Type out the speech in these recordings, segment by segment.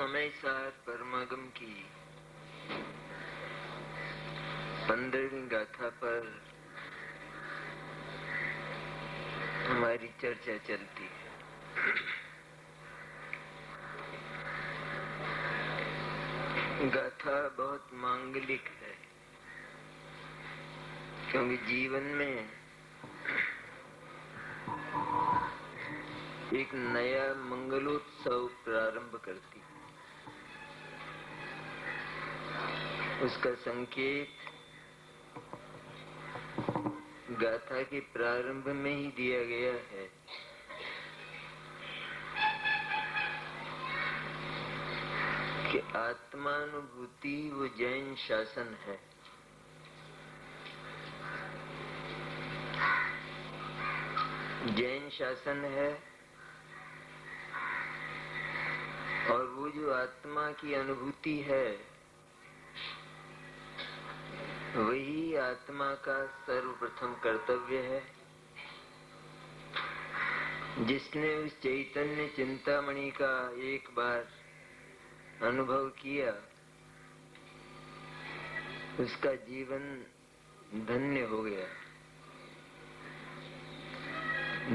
समय सार परमागम की 15वीं गाथा पर हमारी चर्चा चलती है। गाथा बहुत मांगलिक है, क्योंकि जीवन में एक नया मंगलोत्सव प्रारंभ करती है। उसका संकेत गाथा के प्रारंभ में ही दिया गया है। कि आत्मानुभूति वो जैन शासन है। जैन शासन है और वो जो आत्मा की अनुभूति है वही आत्मा का सर्वप्रथम कर्तव्य है। जिसने उस चैतन्य चिंतामणि का एक बार अनुभव किया उसका जीवन धन्य हो गया।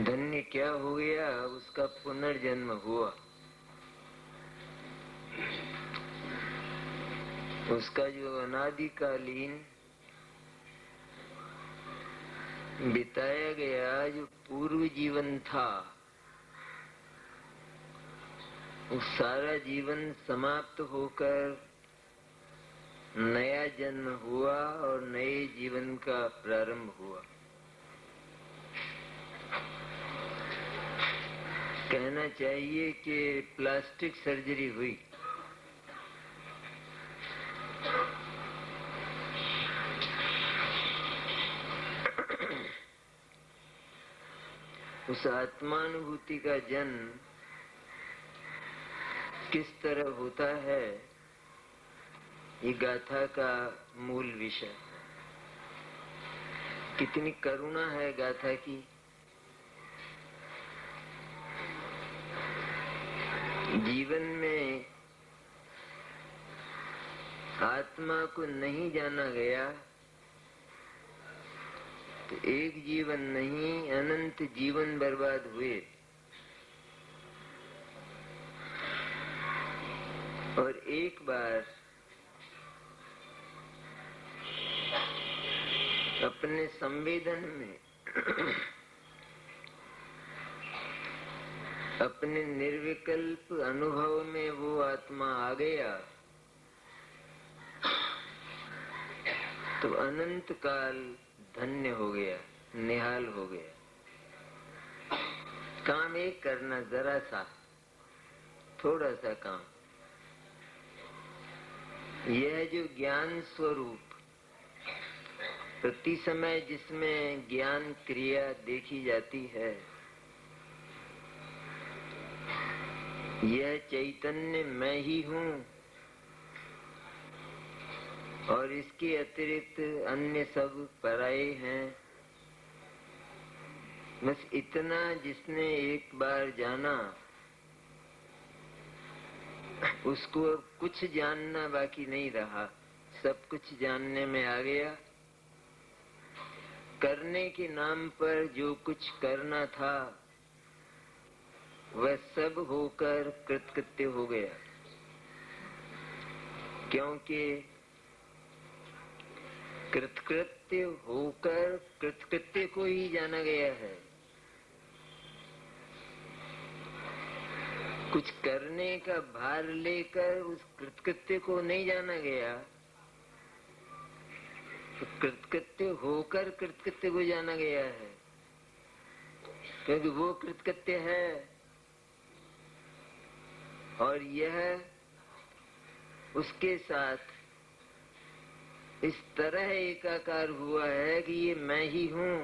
धन्य क्या हो गया? उसका पुनर्जन्म हुआ। उसका जो अनादिकालीन बिताया गया जो पूर्व जीवन था वो सारा जीवन समाप्त होकर नया जन्म हुआ और नए जीवन का प्रारंभ हुआ। कहना चाहिए कि प्लास्टिक सर्जरी हुई। उस आत्मानुभूति का जन्म किस तरह होता है, ये गाथा का मूल विषय। कितनी करुणा है गाथा की। जीवन में आत्मा को नहीं जाना गया तो एक जीवन नहीं अनंत जीवन बर्बाद हुए। और एक बार अपने संवेदन में अपने निर्विकल्प अनुभव में वो आत्मा आ गया तो अनंत काल धन्य हो गया, निहाल हो गया। काम एक करना, जरा सा थोड़ा सा काम। यह जो ज्ञान स्वरूप प्रति समय जिसमें ज्ञान क्रिया देखी जाती है, यह चैतन्य मैं ही हूँ और इसके अतिरिक्त अन्य सब पराये हैं। बस इतना जिसने एक बार जाना उसको अब कुछ जानना बाकी नहीं रहा, सब कुछ जानने में आ गया। करने के नाम पर जो कुछ करना था वह सब होकर कृतकृत्य हो गया। क्योंकि कृतकृत्य होकर कृतकृत्य को ही जाना गया है। कुछ करने का भार लेकर उस कृतकृत्य को नहीं जाना गया, तो कृतकृत्य होकर कृतकृत्य को जाना गया है। क्योंकि वो कृतकृत्य है और यह उसके साथ इस तरह एकाकार हुआ है कि ये मैं ही हूँ।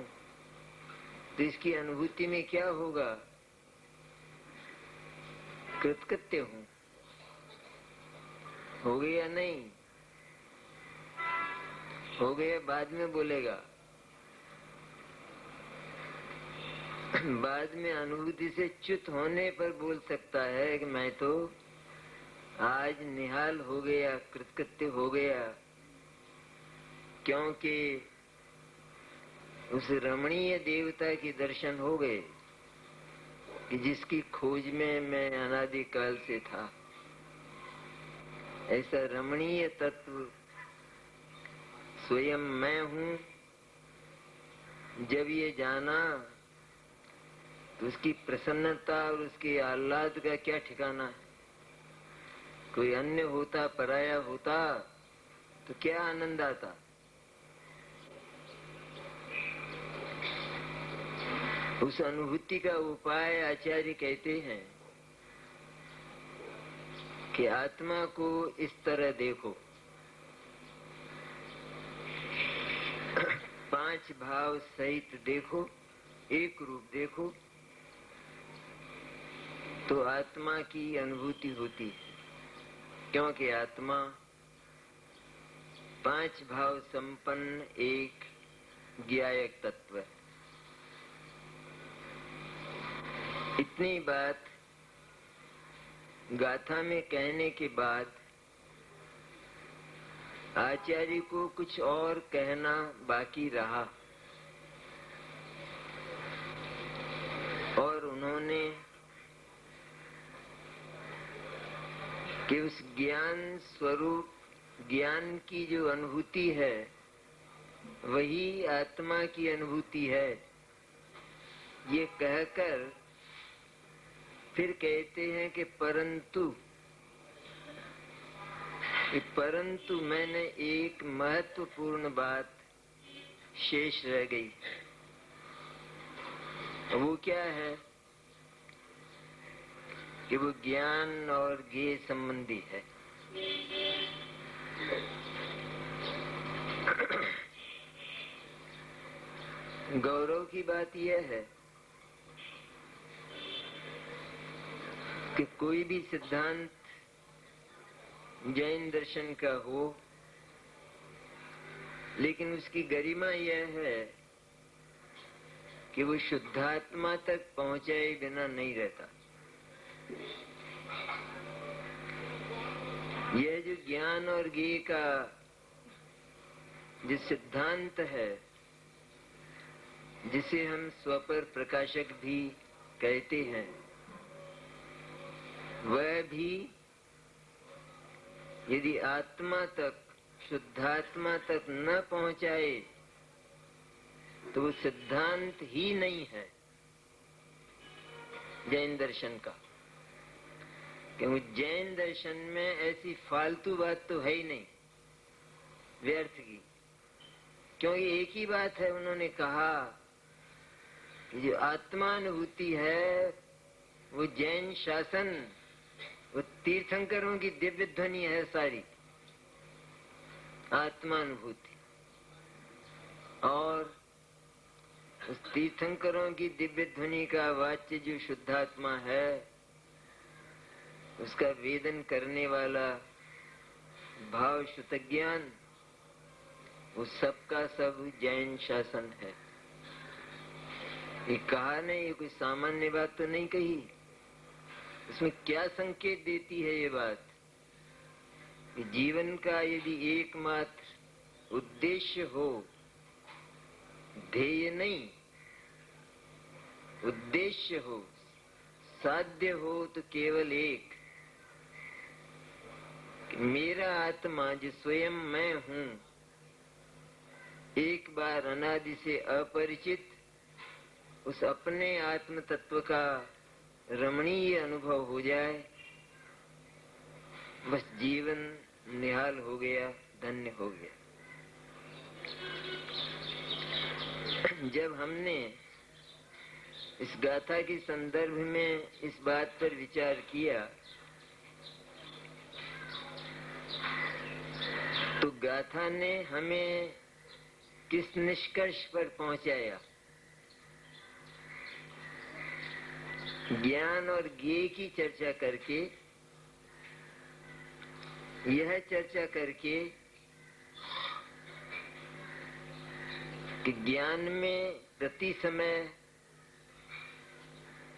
तो इसकी अनुभूति में क्या होगा? कृतकृत्य हूँ। हो गया? नहीं हो गया, बाद में बोलेगा। बाद में अनुभूति से च्युत होने पर बोल सकता है कि मैं तो आज निहाल हो गया, कृतकृत्य हो गया, क्योंकि उस रमणीय देवता के दर्शन हो गए कि जिसकी खोज में मैं अनादिकाल से था। ऐसा रमणीय तत्व स्वयं मैं हूँ। जब ये जाना तो उसकी प्रसन्नता और उसके आह्लाद का क्या ठिकाना है। कोई अन्य होता, पराया होता तो क्या आनंद आता। उस अनुभूति का उपाय आचार्य कहते हैं कि आत्मा को इस तरह देखो, 5 भाव सहित देखो, एक रूप देखो, तो आत्मा की अनुभूति होती है। क्योंकि आत्मा 5 भाव संपन्न एक ज्ञायक तत्व है। इतनी बात गाथा में कहने के बाद आचार्य को कुछ और कहना बाकी रहा और उन्होंने कि उस ज्ञान स्वरूप, ज्ञान की जो अनुभूति है वही आत्मा की अनुभूति है, ये कहकर फिर कहते हैं कि परंतु मैंने एक महत्वपूर्ण बात शेष रह गई। वो क्या है कि वो ज्ञान और ज्ञेय संबंधी है। गौरव की बात यह है कि कोई भी सिद्धांत जैन दर्शन का हो, लेकिन उसकी गरिमा यह है कि वो शुद्धात्मा तक पहुंचाए बिना नहीं रहता। यह जो ज्ञान और ज्ञेय का जो सिद्धांत है, जिसे हम स्वपर प्रकाशक भी कहते हैं, वह भी यदि आत्मा तक, शुद्धात्मा तक न पहुंचाए तो वो सिद्धांत ही नहीं है जैन दर्शन का। क्योंकि जैन दर्शन में ऐसी फालतू बात तो है ही नहीं व्यर्थ की। क्योंकि एक ही बात है, उन्होंने कहा कि जो आत्मानुभूति है वो जैन शासन, वो तीर्थंकरों की दिव्य ध्वनि है सारी आत्मानुभूति। और उस तीर्थंकरों की दिव्य ध्वनि का वाच्य जो शुद्धात्मा है, उसका वेदन करने वाला भाव शुद्ध ज्ञान, वो सबका सब जैन शासन है। ये कहा नहीं, ये कोई सामान्य बात तो नहीं कही। इसमें क्या संकेत देती है ये बात कि जीवन का यदि एकमात्र उद्देश्य हो, ध्येय नहीं, उद्देश्य हो, साध्य हो, तो केवल एक कि मेरा आत्मा जो स्वयं मैं हूँ, एक बार अनादि से अपरिचित उस अपने आत्म तत्व का रमणीय अनुभव हो जाए, बस जीवन निहाल हो गया, धन्य हो गया। जब हमने इस गाथा के संदर्भ में इस बात पर विचार किया तो गाथा ने हमें किस निष्कर्ष पर पहुंचाया। ज्ञान और ज्ञेय की चर्चा करके, यह चर्चा करके कि ज्ञान में प्रति समय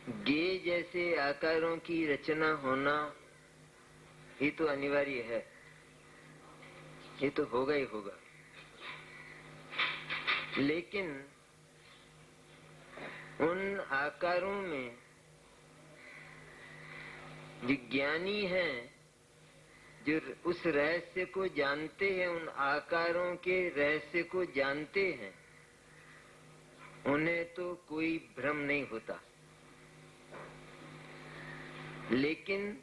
ज्ञेय जैसे आकारों की रचना होना ये तो अनिवार्य है, ये तो होगा ही होगा। लेकिन उन आकारों में विज्ञानी हैं जो उस रहस्य को जानते हैं, उन आकारों के रहस्य को जानते हैं, उन्हें तो कोई भ्रम नहीं होता। लेकिन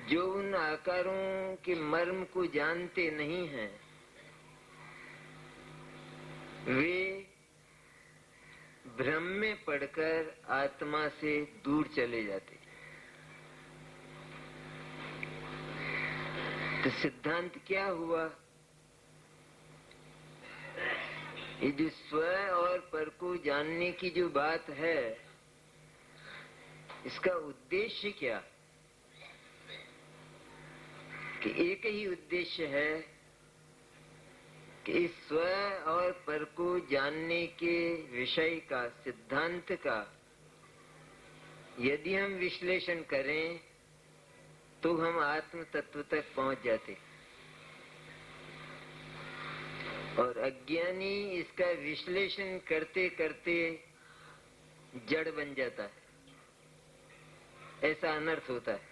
जो उन आकारों के मर्म को जानते नहीं हैं, वे भ्रम में पड़कर आत्मा से दूर चले जाते। तो सिद्धांत क्या हुआ? ये जो स्व और पर को जानने की जो बात है, इसका उद्देश्य क्या? कि एक ही उद्देश्य है कि इस स्व और पर को जानने के विषय का, सिद्धांत का यदि हम विश्लेषण करें तो हम आत्म तत्व तक पहुंच जाते, और अज्ञानी इसका विश्लेषण करते करते जड़ बन जाता है। ऐसा अनर्थ होता है।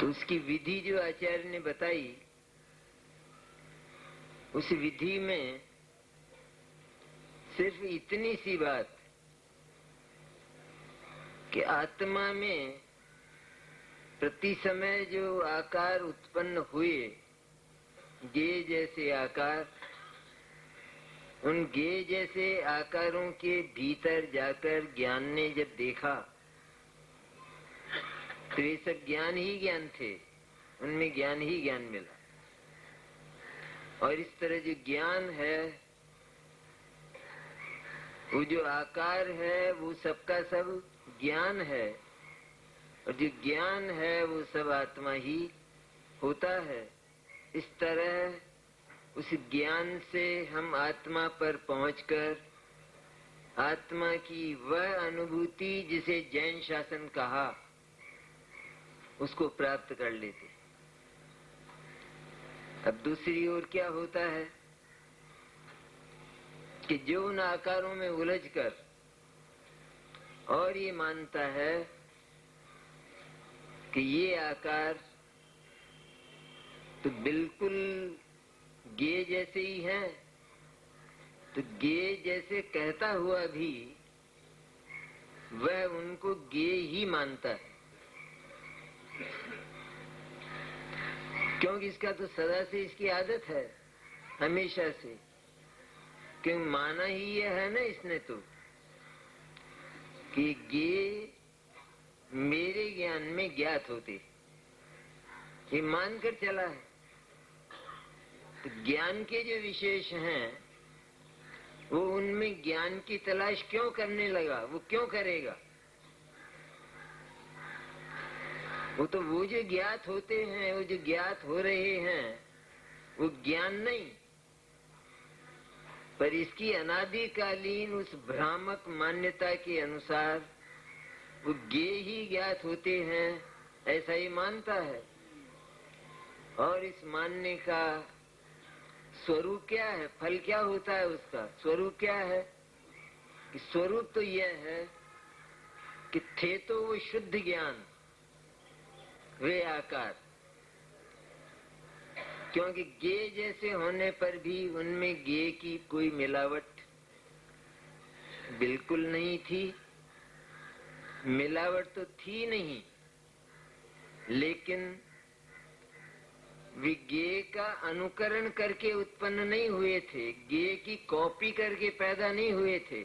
तो उसकी विधि जो आचार्य ने बताई, उस विधि में सिर्फ इतनी सी बात कि आत्मा में प्रति समय जो आकार उत्पन्न हुए, गे जैसे आकार, उन गे जैसे आकारों के भीतर जाकर ज्ञान ने जब देखा तो ये सब ज्ञान ही ज्ञान थे, उनमें ज्ञान ही ज्ञान मिला। और इस तरह जो ज्ञान है, वो जो आकार है, वो सबका सब ज्ञान है, और जो ज्ञान है वो सब आत्मा ही होता है। इस तरह उस ज्ञान से हम आत्मा पर पहुंचकर आत्मा की वह अनुभूति जिसे जैन शासन कहा, उसको प्राप्त कर लेते। अब दूसरी ओर क्या होता है कि जो उन आकारों में उलझकर और ये मानता है कि ये आकार तो बिल्कुल गे जैसे ही हैं, तो गे जैसे कहता हुआ भी वह उनको गे ही मानता है, क्योंकि इसका तो सदा से इसकी आदत है, हमेशा से। क्यों माना ही ये है ना इसने तो कि गे मेरे ज्ञान में ज्ञात होते, ये मानकर चला है। तो ज्ञान के जो विशेष हैं, वो उनमें ज्ञान की तलाश क्यों करने लगा? वो क्यों करेगा? वो तो वो जो ज्ञात होते हैं, वो जो ज्ञात हो रहे हैं, वो ज्ञान नहीं, पर इसकी अनादिकालीन उस भ्रामक मान्यता के अनुसार वो गे ही ज्ञात होते हैं, ऐसा ही मानता है। और इस मानने का स्वरूप क्या है? फल क्या होता है उसका? स्वरूप क्या है? कि स्वरूप तो यह है कि थे तो वो शुद्ध ज्ञान, वे आकार, क्योंकि गे जैसे होने पर भी उनमें गे की कोई मिलावट बिल्कुल नहीं थी। मिलावट तो थी नहीं, लेकिन वे गे का अनुकरण करके उत्पन्न नहीं हुए थे, गे की कॉपी करके पैदा नहीं हुए थे,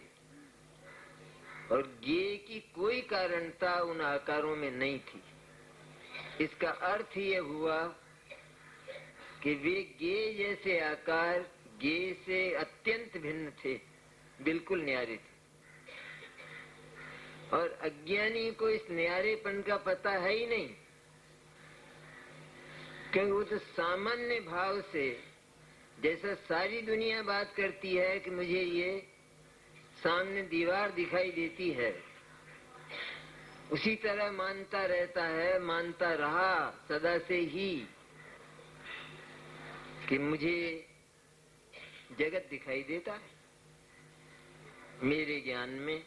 और गे की कोई कारणता उन आकारों में नहीं थी। इसका अर्थ यह हुआ कि वे गे जैसे आकार गे से अत्यंत भिन्न थे, बिल्कुल न्यारे थे। और अज्ञानी को इस न्यारेपन का पता है ही नहीं, क्योंकि वो तो सामान्य भाव से, जैसा सारी दुनिया बात करती है कि मुझे ये सामने दीवार दिखाई देती है, उसी तरह मानता रहता है, मानता रहा सदा से ही कि मुझे जगत दिखाई देता है मेरे ज्ञान में।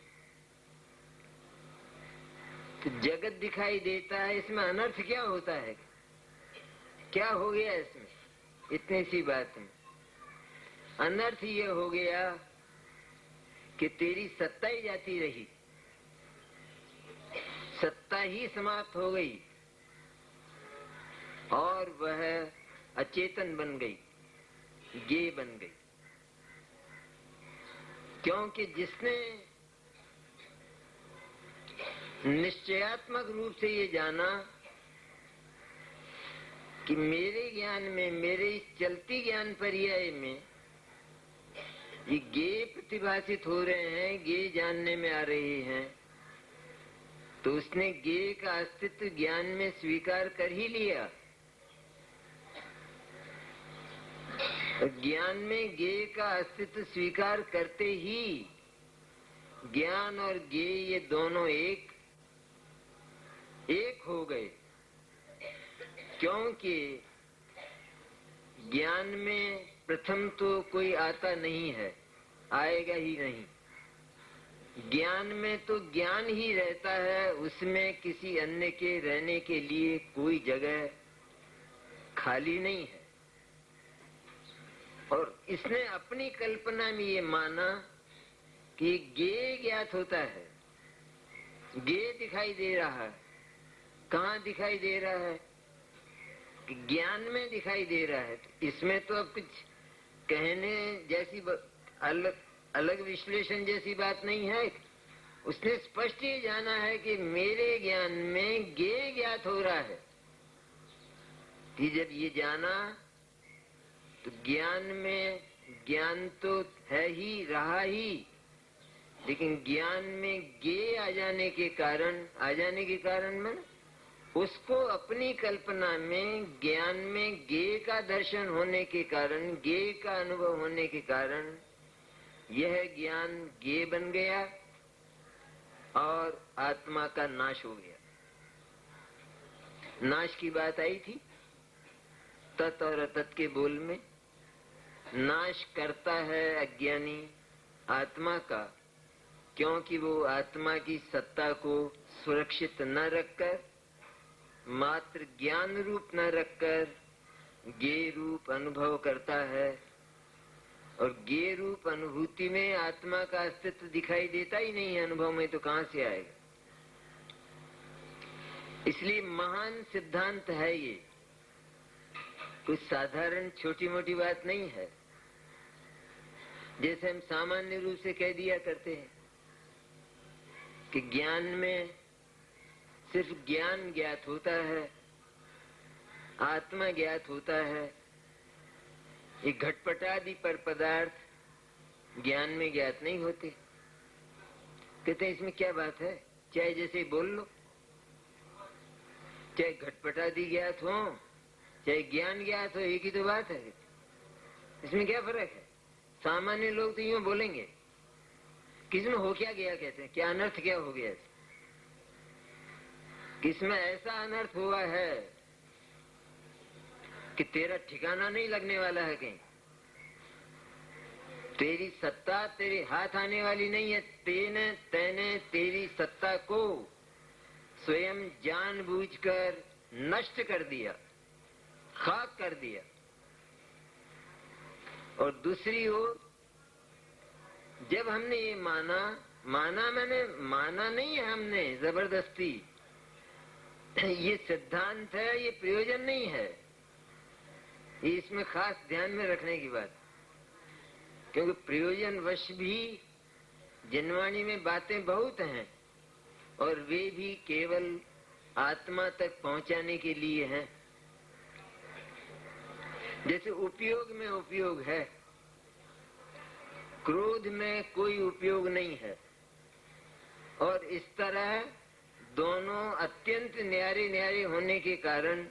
तो जगत दिखाई देता है, इसमें अनर्थ क्या होता है? क्या हो गया इसमें? इतनी सी बात में अनर्थ ये हो गया कि तेरी सत्ता ही जाती रही, सत्ता ही समाप्त हो गई और वह अचेतन बन गई, गे बन गई। क्योंकि जिसने निश्चयात्मक रूप से ये जाना कि मेरे ज्ञान में, मेरे इस चलती ज्ञान पर्याय में ये गे प्रतिभाषित हो रहे हैं, गे जानने में आ रहे हैं, तो उसने गे का अस्तित्व ज्ञान में स्वीकार कर ही लिया। ज्ञान में गे का अस्तित्व स्वीकार करते ही ज्ञान और गे ये दोनों एक हो गए। क्योंकि ज्ञान में प्रथम तो कोई आता नहीं है, आएगा ही नहीं। ज्ञान में तो ज्ञान ही रहता है, उसमें किसी अन्य के रहने के लिए कोई जगह खाली नहीं है। और इसने अपनी कल्पना में ये माना कि गे ज्ञात होता है, गे दिखाई दे रहा है। कहाँ दिखाई दे रहा है? कि ज्ञान में दिखाई दे रहा है। इसमें तो अब कुछ कहने जैसी अलग विश्लेषण जैसी बात नहीं है। उसने स्पष्ट ही जाना है कि मेरे ज्ञान में गे ज्ञात हो रहा है। कि जब ये जाना तो ज्ञान में ज्ञान तो है ही, रहा ही, लेकिन ज्ञान में गे आ जाने के कारण में उसको अपनी कल्पना में ज्ञान में गे का दर्शन होने के कारण, गे का अनुभव होने के कारण यह ज्ञान गे बन गया और आत्मा का नाश हो गया। नाश की बात आई थी तत् और अतत् के बोल में। नाश करता है अज्ञानी आत्मा का, क्योंकि वो आत्मा की सत्ता को सुरक्षित न रखकर, मात्र ज्ञान रूप न रखकर गे रूप अनुभव करता है। और गे रूप अनुभूति में आत्मा का अस्तित्व दिखाई देता ही नहीं है। अनुभव में तो कहां से आएगा? इसलिए महान सिद्धांत है ये, कुछ साधारण छोटी मोटी बात नहीं है। जैसे हम सामान्य रूप से कह दिया करते हैं कि ज्ञान में सिर्फ ज्ञान ज्ञात होता है, आत्मा ज्ञात होता है। ये घटपटादि पर पदार्थ ज्ञान में ज्ञात नहीं होते। कहते हैं इसमें क्या बात है, चाहे जैसे बोल लो, चाहे घटपटादि ज्ञात हो चाहे ज्ञान ज्ञात हो, एक ही तो बात है। इसमें क्या फर्क है? सामान्य लोग तो यूं बोलेंगे किसमें हो क्या गया, कहते हैं क्या अनर्थ क्या हो गया, किसमें ऐसा अनर्थ हुआ है कि तेरा ठिकाना नहीं लगने वाला है। कहीं तेरी सत्ता तेरे हाथ आने वाली नहीं है। तैने तेरी सत्ता को स्वयं जानबूझकर नष्ट कर दिया, खाक कर दिया। और दूसरी ओर जब हमने ये माना मैंने माना नहीं है हमने जबरदस्ती, ये सिद्धांत है, ये प्रयोजन नहीं है। ये इसमें खास ध्यान में रखने की बात, क्योंकि प्रयोजन वश भी जनवाणी में बातें बहुत हैं और वे भी केवल आत्मा तक पहुंचाने के लिए हैं। जैसे उपयोग में उपयोग है, क्रोध में कोई उपयोग नहीं है। और इस तरह दोनों अत्यंत न्यारे न्यारे होने के कारण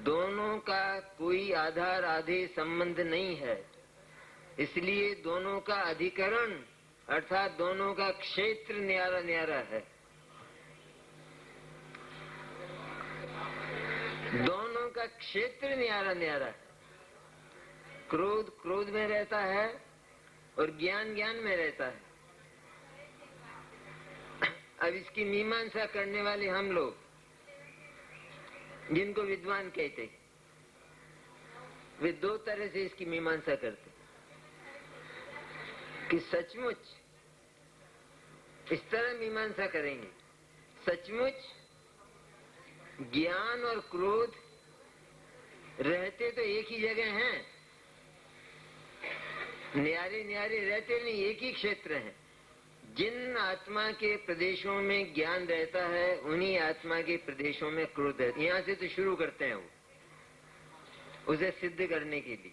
दोनों का कोई आधार आधे संबंध नहीं है। इसलिए दोनों का अधिकरण अर्थात दोनों का क्षेत्र न्यारा न्यारा है। दोनों का क्षेत्र न्यारा न्यारा है। क्रोध क्रोध में रहता है और ज्ञान ज्ञान में रहता है। अब इसकी मीमांसा करने वाले हम लोग, जिनको विद्वान कहते हैं, वे दो तरह से इसकी मीमांसा करते कि सचमुच इस तरह मीमांसा करेंगे, सचमुच ज्ञान और क्रोध रहते तो एक ही जगह हैं, न्यारे न्यारे रहते नहीं, एक ही क्षेत्र हैं। जिन आत्मा के प्रदेशों में ज्ञान रहता है उन्हीं आत्मा के प्रदेशों में क्रोध रहता है। यहाँ से तो शुरू करते हैं वो, उसे सिद्ध करने के लिए।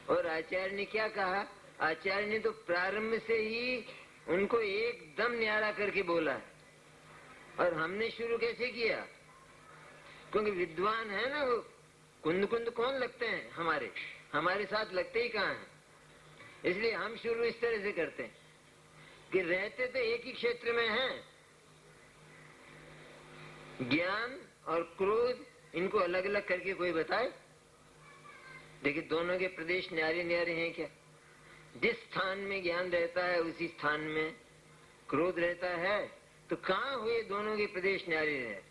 और आचार्य ने क्या कहा? आचार्य ने तो प्रारंभ से ही उनको एकदम न्यारा करके बोला है। और हमने शुरू कैसे किया? क्योंकि विद्वान है ना, वो कुंद कुंद कौन लगते हैं? हमारे साथ लगते ही कहाँ हैं। इसलिए हम शुरू इस तरह से करते हैं कि रहते तो एक ही क्षेत्र में हैं, ज्ञान और क्रोध इनको अलग अलग करके कोई बताए। देखिए दोनों के प्रदेश न्यारे न्यारे हैं क्या? जिस स्थान में ज्ञान रहता है उसी स्थान में क्रोध रहता है, तो कहाँ हुए दोनों के प्रदेश न्यारे हैं?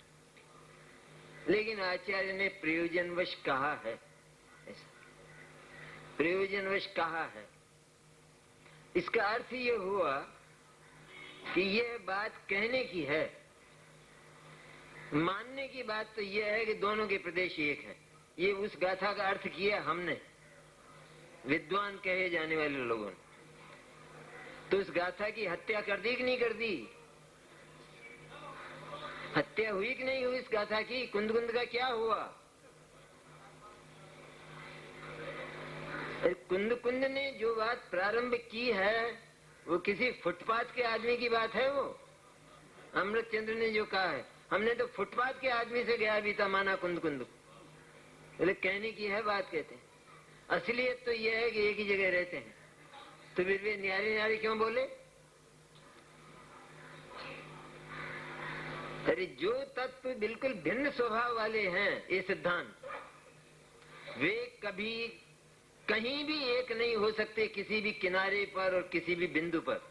लेकिन आचार्य ने प्रयोजनवश कहा है, ऐसा प्रयोजनवश कहा है। इसका अर्थ ये हुआ कि यह बात कहने की है, मानने की बात तो यह है कि दोनों के प्रदेश एक है। ये उस गाथा का अर्थ किया हमने, विद्वान कहे जाने वाले लोगों ने। तो उस गाथा की हत्या कर दी कि नहीं कर दी? हत्या हुई कि नहीं हुई इस गाथा की? कुंद कुंद का क्या हुआ? कुंद कुंद ने जो बात प्रारंभ की है वो किसी फुटपाथ के आदमी की बात है। वो अमृत चंद्र ने जो कहा है, हमने तो फुटपाथ के आदमी से गया भी था माना कुंद कुंद को। कहने की है बात, कहते हैं। असलियत तो यह है कि एक ही जगह रहते हैं, तो फिर वे न्यारे न्यारे क्यों बोले? अरे जो तत्व बिल्कुल भिन्न स्वभाव वाले हैं, ये सिद्धांत, वे कभी कहीं भी एक नहीं हो सकते। किसी भी किनारे पर और किसी भी बिंदु पर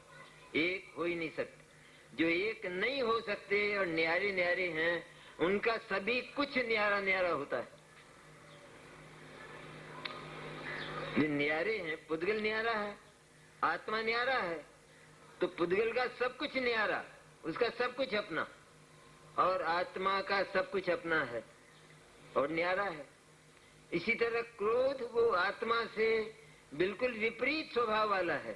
एक हो ही नहीं सकते। जो एक नहीं हो सकते और न्यारे न्यारे हैं, उनका सभी कुछ न्यारा न्यारा होता है। जो न्यारे हैं, पुद्गल न्यारा है, आत्मा न्यारा है, तो पुद्गल का सब कुछ न्यारा, उसका सब कुछ अपना, और आत्मा का सब कुछ अपना है और न्यारा है। इसी तरह क्रोध वो आत्मा से बिल्कुल विपरीत स्वभाव वाला है,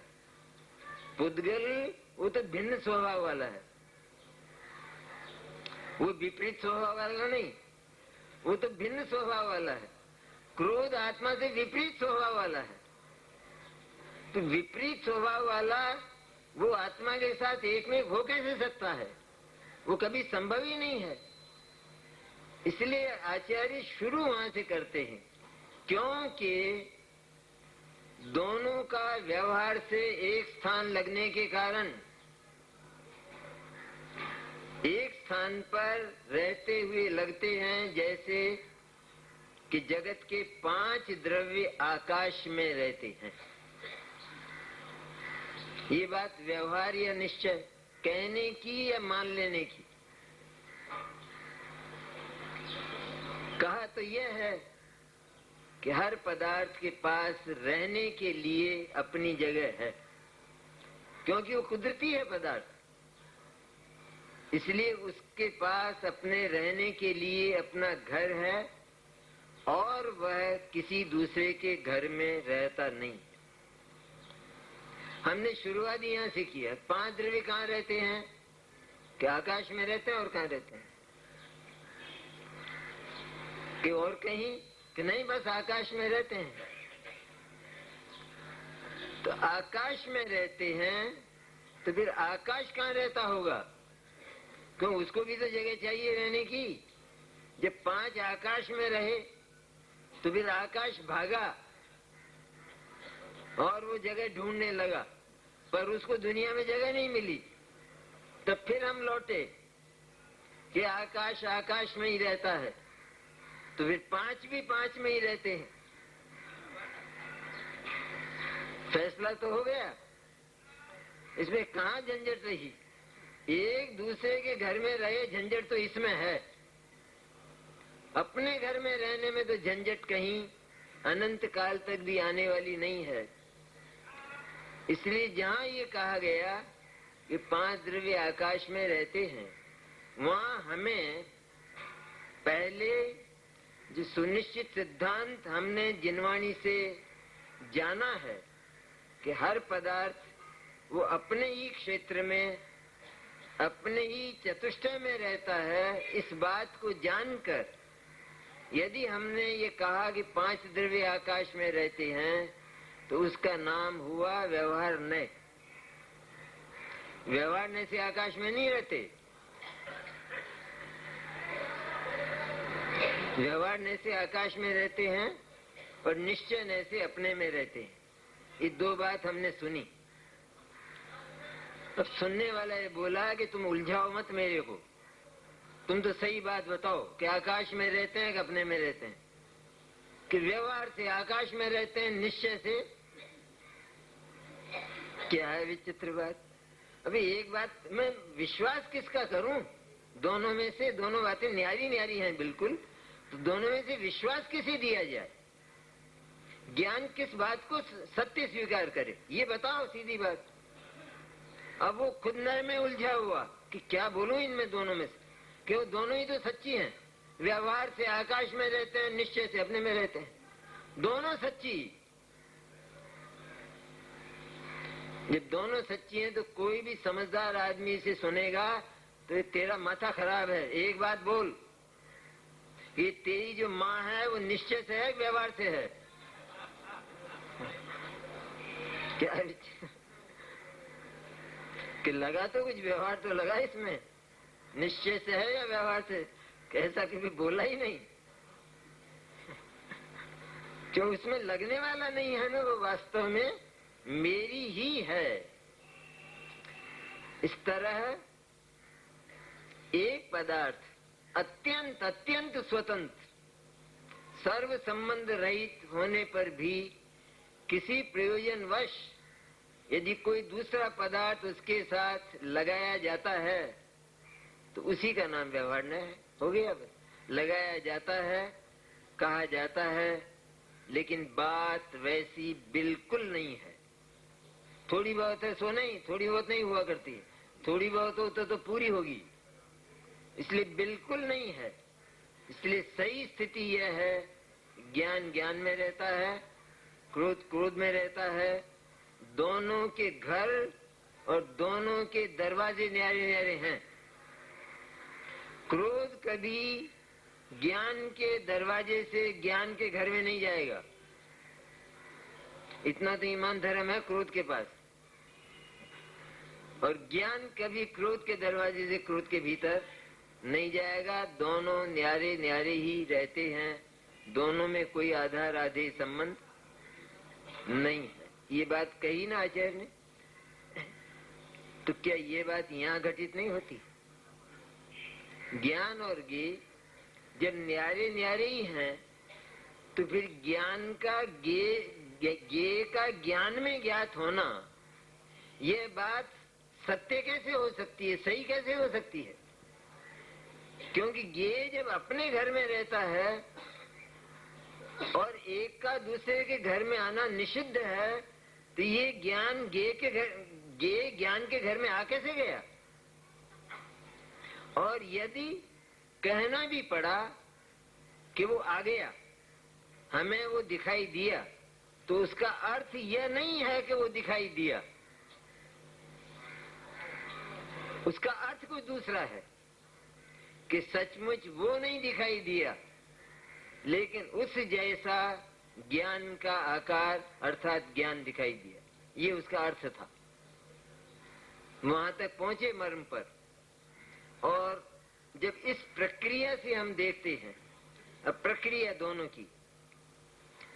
पुद्गल वो तो भिन्न स्वभाव वाला है। वो विपरीत स्वभाव वाला नहीं, वो तो भिन्न स्वभाव वाला है। क्रोध आत्मा से विपरीत स्वभाव वाला है। तो विपरीत स्वभाव वाला वो आत्मा के साथ एक में हो कैसे सकता है? वो कभी संभव ही नहीं है। इसलिए आचार्य शुरू वहां से करते हैं, क्योंकि दोनों का व्यवहार से एक स्थान लगने के कारण एक स्थान पर रहते हुए लगते हैं। जैसे कि जगत के 5 द्रव्य आकाश में रहते हैं। ये बात व्यवहार या निश्चय कहने की या मान लेने की? कहा तो यह है कि हर पदार्थ के पास रहने के लिए अपनी जगह है, क्योंकि वो कुदरती है पदार्थ। इसलिए उसके पास अपने रहने के लिए अपना घर है और वह किसी दूसरे के घर में रहता नहीं। हमने शुरुआत यहाँ से किया। 5 द्रव्य कहाँ रहते हैं? कि आकाश में रहते हैं और कहाँ रहते हैं? कि और कहीं? कि नहीं, बस आकाश में रहते हैं। तो आकाश में रहते हैं तो फिर आकाश कहाँ रहता होगा? क्यों, उसको भी तो जगह चाहिए रहने की। जब 5 आकाश में रहे तो फिर आकाश भागा और वो जगह ढूंढने लगा, पर उसको दुनिया में जगह नहीं मिली। तब फिर हम लौटे कि आकाश आकाश में ही रहता है, तो फिर 5 भी 5 में ही रहते हैं। फैसला तो हो गया, इसमें कहाँ झंझट रही। एक दूसरे के घर में रहे, झंझट तो इसमें है। अपने घर में रहने में तो झंझट कहीं अनंत काल तक भी आने वाली नहीं है। इसलिए जहाँ ये कहा गया कि 5 द्रव्य आकाश में रहते हैं, वहाँ हमें पहले जो सुनिश्चित सिद्धांत हमने जिनवाणी से जाना है कि हर पदार्थ वो अपने ही क्षेत्र में, अपने ही चतुष्टय में रहता है, इस बात को जानकर यदि हमने ये कहा कि 5 द्रव्य आकाश में रहते हैं, तो उसका नाम हुआ व्यवहार नय। व्यवहार नय से आकाश में नहीं रहते, व्यवहार नय से आकाश में रहते हैं और निश्चय नय से अपने में रहते हैं। ये 2 बात हमने सुनी। अब सुनने वाला ये बोला कि तुम उलझाओ मत मेरे को, तुम तो सही बात बताओ कि आकाश में रहते हैं कि अपने में रहते हैं, कि व्यवहार से आकाश में रहते हैं, निश्चय से क्या है विचित्र बात। अभी एक बात, मैं विश्वास किसका करूं? दोनों में से दोनों बातें न्यारी न्यारी हैं बिल्कुल, तो दोनों में से विश्वास किसे दिया जाए? ज्ञान किस बात को सत्य स्वीकार करे, ये बताओ सीधी बात। अब वो खुद नए में उलझा हुआ कि क्या बोलूं इनमें दोनों में से, कि वो दोनों ही तो सच्ची हैं। व्यवहार से आकाश में रहते हैं, निश्चय से अपने में रहते हैं, दोनों सच्ची। जब दोनों सच्ची हैं तो कोई भी समझदार आदमी इसे सुनेगा तो तेरा माथा खराब है। एक बात बोल, ये तेरी जो माँ है वो निश्चय से है, व्यवहार से है? क्या कि लगा तो कुछ, व्यवहार तो लगा इसमें, निश्चय से है या व्यवहार से? कैसा कभी बोला ही नहीं। जो उसमें लगने वाला नहीं है ना, वो वास्तव में मेरी ही है। इस तरह एक पदार्थ अत्यंत अत्यंत स्वतंत्र, सर्व संबंध रहित होने पर भी किसी प्रयोजनवश यदि कोई दूसरा पदार्थ उसके साथ लगाया जाता है तो उसी का नाम व्यवहार न है। हो गया, लगाया जाता है, कहा जाता है, लेकिन बात वैसी बिल्कुल नहीं है। थोड़ी बहुत है सो नहीं, थोड़ी बहुत नहीं हुआ करती, थोड़ी बहुत हो तो पूरी होगी, इसलिए बिल्कुल नहीं है। इसलिए सही स्थिति यह है, ज्ञान ज्ञान में रहता है, क्रोध क्रोध में रहता है, दोनों के घर और दोनों के दरवाजे न्यारे न्यारे हैं। क्रोध कभी ज्ञान के दरवाजे से ज्ञान के घर में नहीं जाएगा, इतना तो ईमान धर्म है क्रोध के पास। और ज्ञान कभी क्रोध के दरवाजे से क्रोध के भीतर नहीं जाएगा। दोनों न्यारे न्यारे ही रहते हैं, दोनों में कोई आधार आधे संबंध नहीं है। ये बात कही ना आचार्य ने, तो क्या ये बात यहाँ घटित नहीं होती? ज्ञान और गे जब न्यारे न्यारे ही हैं, तो फिर ज्ञान का गे का ज्ञान में ज्ञात होना, ये बात सत्य कैसे हो सकती है, सही कैसे हो सकती है? क्योंकि गे जब अपने घर में रहता है और एक का दूसरे के घर में आना निषिद्ध है, तो ये ज्ञान गे ज्ञान के घर में आ कैसे गया? और यदि कहना भी पड़ा कि वो आ गया, हमें वो दिखाई दिया, तो उसका अर्थ यह नहीं है कि वो दिखाई दिया, उसका अर्थ कोई दूसरा है कि सचमुच वो नहीं दिखाई दिया, लेकिन उस जैसा ज्ञान का आकार अर्थात ज्ञान दिखाई दिया, ये उसका अर्थ था। वहां तक पहुंचे मर्म पर। और जब इस प्रक्रिया से हम देखते हैं, अब प्रक्रिया दोनों की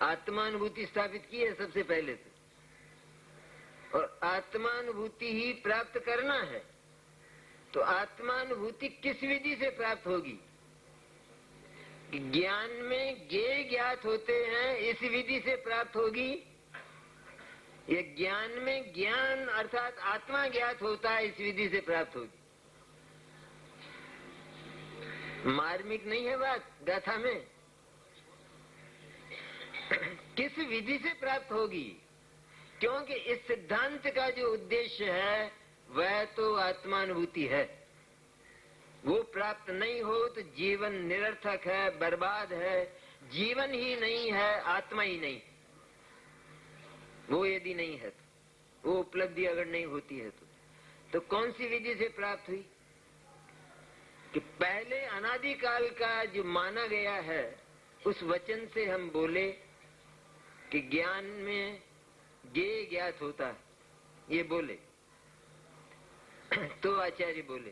आत्मानुभूति स्थापित की है सबसे पहले से, और आत्मानुभूति ही प्राप्त करना है, तो आत्मानुभूति किस विधि से प्राप्त होगी? ज्ञान में ज्ञेय ज्ञात होते हैं, इस विधि से प्राप्त होगी। ये ज्ञान में ज्ञान अर्थात आत्मा ज्ञात होता है, इस विधि से प्राप्त होगी। मार्मिक नहीं है बात गाथा में। किस विधि से प्राप्त होगी? क्योंकि इस सिद्धांत का जो उद्देश्य है वह तो आत्मानुभूति है। वो प्राप्त नहीं हो तो जीवन निरर्थक है, बर्बाद है। जीवन ही नहीं है, आत्मा ही नहीं। वो यदि नहीं है तो, वो उपलब्धि अगर नहीं होती है तो कौन सी विधि से प्राप्त हुई? कि पहले अनादिकाल का जो माना गया है उस वचन से हम बोले कि ज्ञान में ज्ञेय ज्ञात होता है, ये बोले तो आचार्य बोले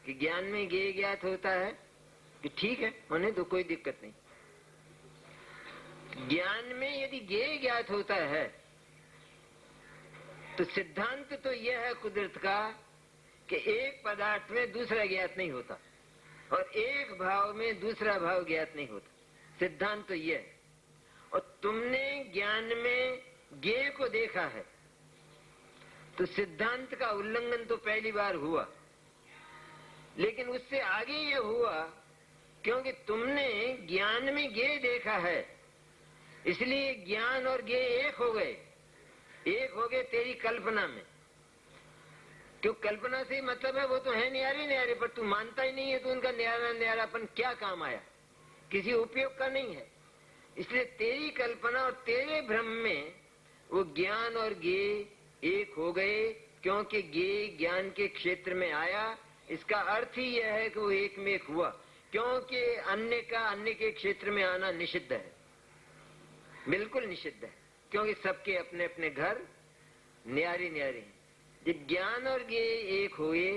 कि ज्ञान में ज्ञेय ज्ञात होता है कि ठीक है, होने तो कोई दिक्कत नहीं। ज्ञान में यदि ज्ञेय ज्ञात होता है तो सिद्धांत तो यह है कुदरत का कि एक पदार्थ में दूसरा ज्ञात नहीं होता और एक भाव में दूसरा भाव ज्ञात नहीं होता। सिद्धांत तो यह है। और तुमने ज्ञान में ज्ञेय को देखा है तो सिद्धांत का उल्लंघन तो पहली बार हुआ, लेकिन उससे आगे ये हुआ क्योंकि तुमने ज्ञान में ज्ञेय देखा है, इसलिए ज्ञान और ज्ञेय एक हो गए। एक हो गए तेरी कल्पना में। क्यों कल्पना से मतलब है वो तो है न्यारे न्यारे, पर तू मानता ही नहीं है तो उनका न्यारा न्यारापन क्या काम आया? किसी उपयोग का नहीं है। इसलिए तेरी कल्पना और तेरे भ्रम में वो ज्ञान और ज्ञेय एक हो गए, क्योंकि ज्ञेय ज्ञान के क्षेत्र में आया। इसका अर्थ ही यह है कि वो एक में एक हुआ, क्योंकि अन्य का अन्य के क्षेत्र में आना निषिद्ध है, बिल्कुल निषिद्ध है। क्योंकि सबके अपने अपने घर न्यारे न्यारे हैं। जब ज्ञान और ज्ञेय एक हुए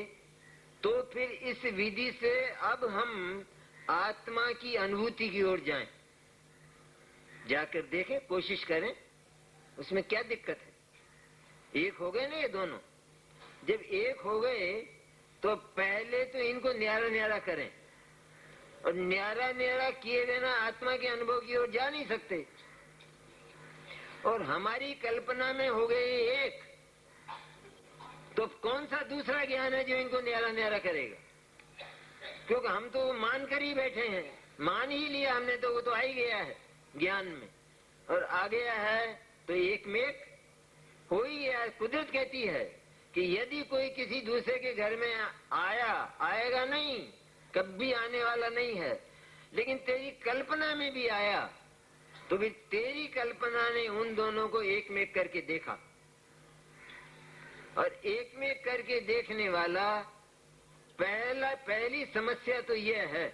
तो फिर इस विधि से अब हम आत्मा की अनुभूति की ओर जाएं, जाकर देखें, कोशिश करें, उसमें क्या दिक्कत है? एक हो गए ना ये दोनों। जब एक हो गए तो पहले तो इनको न्यारा न्यारा करें, और न्यारा न्यारा किए बिना आत्मा के अनुभव की ओर जा नहीं सकते। और हमारी कल्पना में हो गए एक, तो कौन सा दूसरा ज्ञान है जो इनको न्यारा न्यारा करेगा? क्योंकि हम तो मान कर ही बैठे हैं, मान ही लिया हमने, तो वो तो आ ही गया है ज्ञान में, और आ गया है तो एक में एक हो ही गया। कुदरत कहती है कि यदि कोई किसी दूसरे के घर में आया, आएगा नहीं, कभी आने वाला नहीं है, लेकिन तेरी कल्पना में भी आया तो भी तेरी कल्पना ने उन दोनों को एक में एक करके देखा। और एक में एक करके देखने वाला पहली समस्या तो यह है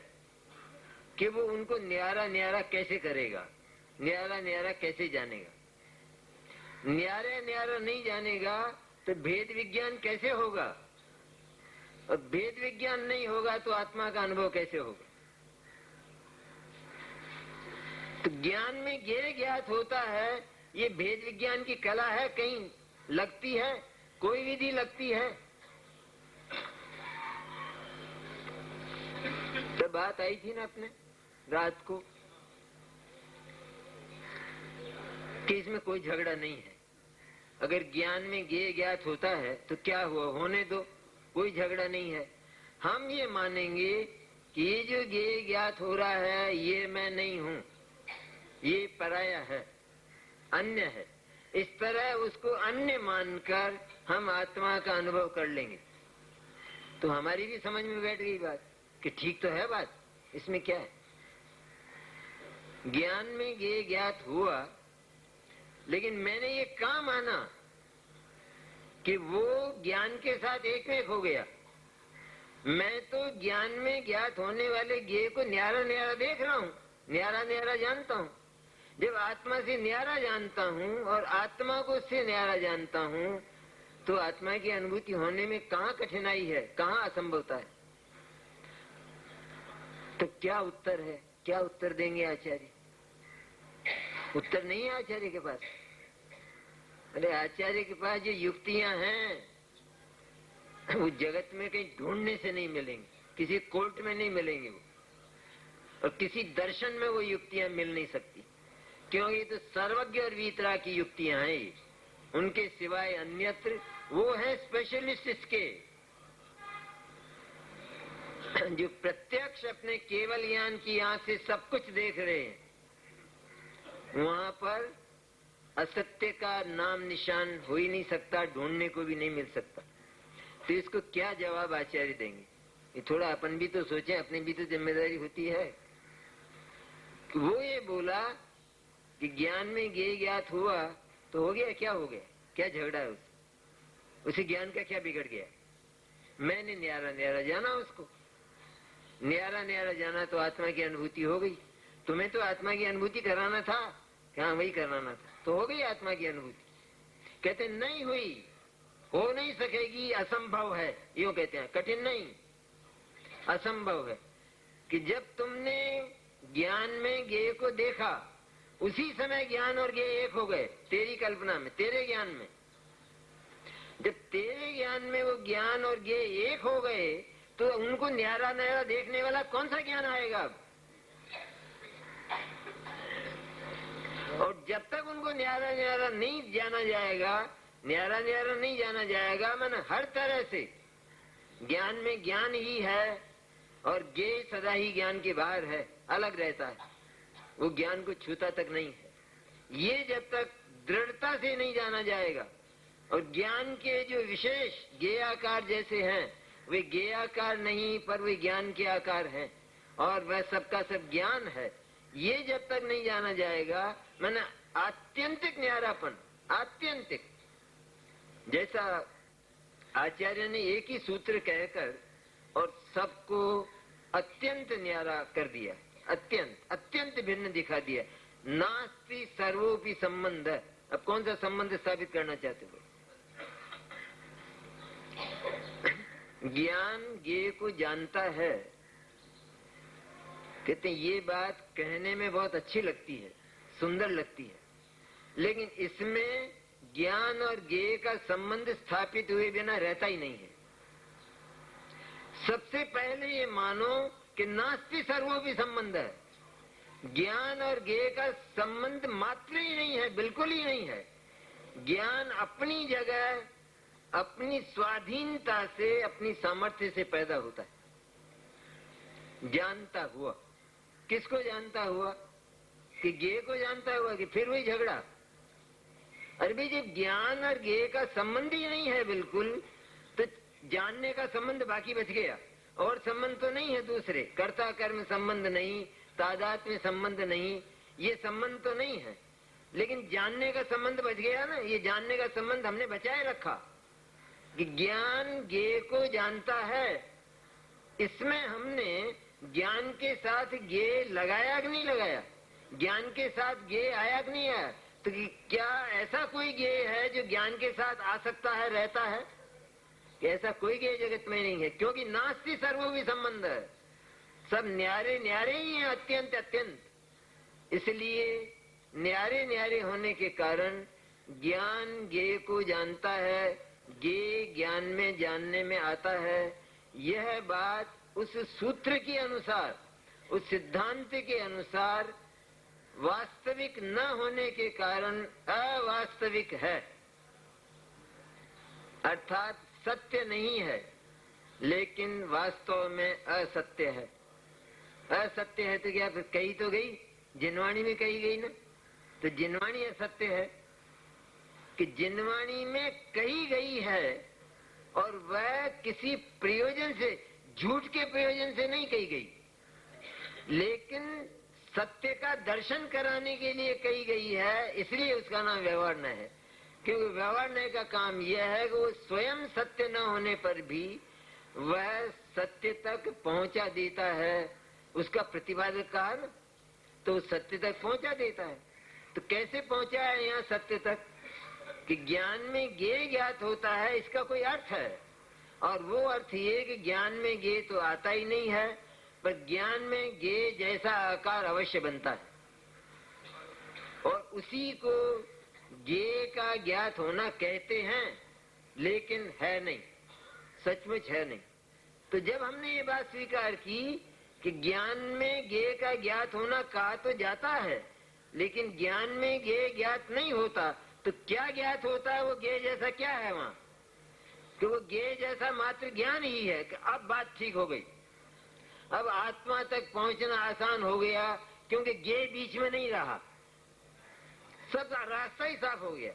कि वो उनको न्यारा न्यारा कैसे करेगा, न्यारा न्यारा कैसे जानेगा। न्यारा न्यारा नहीं जानेगा तो भेद विज्ञान कैसे होगा, और भेद विज्ञान नहीं होगा तो आत्मा का अनुभव कैसे होगा? तो ज्ञान में ज्ञेय ज्ञात होता है, ये भेद विज्ञान की कला है, कहीं लगती है, कोई विधि लगती है? तो बात आई थी ना अपने रात को कि इसमें कोई झगड़ा नहीं है। अगर ज्ञान में ज्ञेय ज्ञात होता है तो क्या हुआ, होने दो, कोई झगड़ा नहीं है। हम ये मानेंगे कि ये जो ज्ञेय ज्ञात हो रहा है ये मैं नहीं हूं, ये पराया है, अन्य है। इस तरह उसको अन्य मानकर हम आत्मा का अनुभव कर लेंगे तो हमारी भी समझ में बैठ गई बात कि ठीक तो है बात, इसमें क्या है। ज्ञान में ज्ञेय ज्ञात हुआ, लेकिन मैंने ये कहाँ माना कि वो ज्ञान के साथ एक में एक हो गया। मैं तो ज्ञान में ज्ञात होने वाले ज्ञेय को न्यारा न्यारा देख रहा हूँ, न्यारा न्यारा जानता हूँ। जब आत्मा से न्यारा जानता हूँ और आत्मा को उससे न्यारा जानता हूँ तो आत्मा की अनुभूति होने में कहाँ कठिनाई है, कहाँ असंभवता है? तो क्या उत्तर है, क्या उत्तर देंगे आचार्य? उत्तर नहीं है आचार्य के पास। अरे आचार्य के पास जो युक्तियां हैं वो जगत में कहीं ढूंढने से नहीं मिलेंगी, किसी कोर्ट में नहीं मिलेंगे। वो और किसी दर्शन में वो युक्तियां मिल नहीं सकती, क्योंकि तो सर्वज्ञ और वीतरा की युक्तियां हैं। उनके सिवाय अन्यत्र वो है स्पेशलिस्ट इसके, जो प्रत्यक्ष अपने केवल ज्ञान की आंख से सब कुछ देख रहे हैं। वहां पर असत्य का नाम निशान हो ही नहीं सकता, ढूंढने को भी नहीं मिल सकता। तो इसको क्या जवाब आचार्य देंगे? ये थोड़ा अपन भी तो सोचें, अपनी भी तो जिम्मेदारी होती है। वो ये बोला कि ज्ञान में ज्ञेय ज्ञात हुआ तो हो गया, क्या हो गया, क्या झगड़ा है उसे ज्ञान का क्या बिगड़ गया? मैंने न्यारा न्यारा जाना, उसको न्यारा न्यारा जाना तो आत्मा की अनुभूति हो गई। तुम्हें तो आत्मा की अनुभूति कराना था, क्या वही कराना था, तो हो गई आत्मा की अनुभूति। कहते नहीं हुई, हो नहीं सकेगी, असंभव है, यूं कहते हैं, कठिन नहीं, असंभव है कि जब तुमने ज्ञान में ज्ञेय को देखा उसी समय ज्ञान और ज्ञेय एक हो गए। तेरी कल्पना में, तेरे ज्ञान में, जब तेरे ज्ञान में वो ज्ञान और ज्ञेय एक हो गए तो उनको न्यारा न्यारा देखने वाला कौन सा ज्ञान आएगा अब? और जब तक उनको न्यारा न्यारा नहीं जाना जाएगा, न्यारा न्यारा नहीं जाना जाएगा, माने हर तरह से ज्ञान में ज्ञान ही है और ज्ञेय सदा ही ज्ञान के बाहर है, अलग रहता है, वो ज्ञान को छूता तक नहीं है। ये जब तक दृढ़ता से नहीं जाना जाएगा, और ज्ञान के जो विशेष ज्ञेयाकार जैसे हैं वे ज्ञेयाकार नहीं पर वे ज्ञान के आकार हैं, और वह सबका सब ज्ञान है, ये जब तक नहीं जाना जाएगा, मैंने आत्यंतिक न्यारापन, आत्यंतिक, जैसा आचार्य ने एक ही सूत्र कहकर और सबको अत्यंत न्यारा कर दिया, अत्यंत अत्यंत भिन्न दिखा दिया। नास्ति सर्वोपि संबंध। अब कौन सा संबंध स्थापित करना चाहते हो? ज्ञान ज्ञेय को जानता है। कहते हैं ये बात कहने में बहुत अच्छी लगती है, सुंदर लगती है, लेकिन इसमें ज्ञान और ज्ञेय का संबंध स्थापित हुए बिना रहता ही नहीं है। सबसे पहले ये मानो कि नास्ति सर्वोपि संबंध है। ज्ञान और ज्ञेय का संबंध मात्र ही नहीं है, बिल्कुल ही नहीं है। ज्ञान अपनी जगह, अपनी स्वाधीनता से, अपनी सामर्थ्य से पैदा होता है। जानता हुआ, किसको जानता हुआ? कि ज्ञेय को जानता हुआ, कि फिर वही झगड़ा। अरे भाई, जब ज्ञान और ज्ञेय का संबंध ही नहीं है बिल्कुल, तो जानने का संबंध बाकी बच गया, और संबंध तो नहीं है दूसरे, कर्ता कर्म संबंध नहीं, तादात्म्य संबंध नहीं, ये संबंध तो नहीं है, लेकिन जानने का संबंध बच गया ना। ये जानने का संबंध हमने बचाए रखा कि ज्ञान ज्ञेय को जानता है। इसमें हमने ज्ञान के साथ ज्ञेय लगाया कि नहीं लगाया? ज्ञान के साथ ज्ञेय आया कि नहीं आया? तो क्या ऐसा कोई ज्ञेय है जो ज्ञान के साथ आ सकता है, रहता है? कि ऐसा कोई ज्ञेय जगत में नहीं है, क्योंकि नास्ति सर्वोपि संबंध है। सब न्यारे न्यारे ही हैं, अत्यंत अत्यंत। इसलिए न्यारे न्यारे होने के कारण ज्ञान ज्ञेय को जानता है, ज्ञेय ज्ञान में जानने में आता है। यह बात उस सूत्र के अनुसार, उस सिद्धांत के अनुसार वास्तविक न होने के कारण अवास्तविक है, अर्थात सत्य नहीं है, लेकिन वास्तव में असत्य है। असत्य है तो क्या, फिर कही तो गई, जिनवाणी में कही गई ना। तो जिनवाणी असत्य है कि जिनवाणी में कही गई है, और वह किसी प्रयोजन से, झूठ के प्रयोजन से नहीं कही गई, लेकिन सत्य का दर्शन कराने के लिए कही गई है, इसलिए उसका नाम व्यवहार न है। क्योंकि व्यवहार न का काम यह है कि वो स्वयं सत्य न होने पर भी वह सत्य तक पहुंचा देता है। उसका प्रतिपादक कहा ना, तो सत्य तक पहुंचा देता है। तो कैसे पहुंचा है यहाँ सत्य तक? कि ज्ञान में ज्ञेय ज्ञात होता है, इसका कोई अर्थ है, और वो अर्थ ये कि ज्ञान में ज्ञेय तो आता ही नहीं है, पर ज्ञान में ज्ञेय जैसा आकार अवश्य बनता है, और उसी को ज्ञेय का ज्ञात होना कहते हैं, लेकिन है नहीं, सचमुच है नहीं। तो जब हमने ये बात स्वीकार की कि कि ज्ञान में ज्ञेय का ज्ञात होना कहा तो जाता है, लेकिन ज्ञान में ज्ञेय ज्ञात नहीं होता। तो क्या ज्ञात होता है? वो ज्ञेय जैसा क्या है वहाँ? कि वो ज्ञेय जैसा मात्र ज्ञान ही है। कि अब बात ठीक हो गई, अब आत्मा तक पहुंचना आसान हो गया, क्योंकि ज्ञेय बीच में नहीं रहा, सब रास्ता ही साफ हो गया।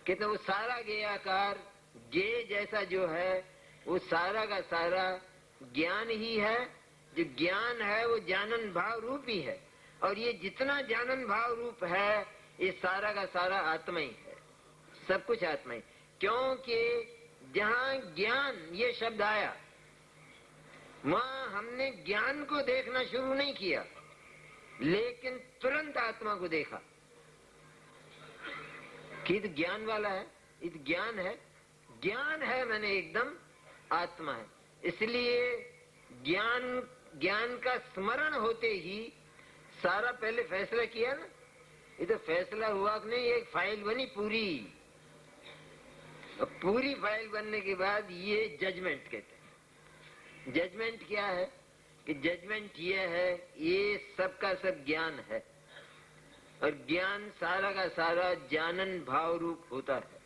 कि तो वो सारा ज्ञेयाकार ज्ञेय जैसा जो है वो सारा का सारा ज्ञान ही है। जो ज्ञान है वो जानन भाव रूप ही है, और ये जितना जानन भाव रूप है ये सारा का सारा आत्मा ही है, सब कुछ आत्मा ही। क्योंकि जहाँ ज्ञान ये शब्द आया वहाँ हमने ज्ञान को देखना शुरू नहीं किया, लेकिन तुरंत आत्मा को देखा कि तो ज्ञान वाला है, ये तो ज्ञान है, ज्ञान है मैंने एकदम आत्मा है। इसलिए ज्ञान का स्मरण होते ही सारा पहले फैसला किया ना। ये तो फैसला हुआ कि नहीं, एक फाइल बनी पूरी, और पूरी फाइल बनने के बाद ये जजमेंट कहते हैं। जजमेंट क्या है? कि जजमेंट ये है ये सबका सब ज्ञान है, और ज्ञान सारा का सारा जानन भाव रूप होता है।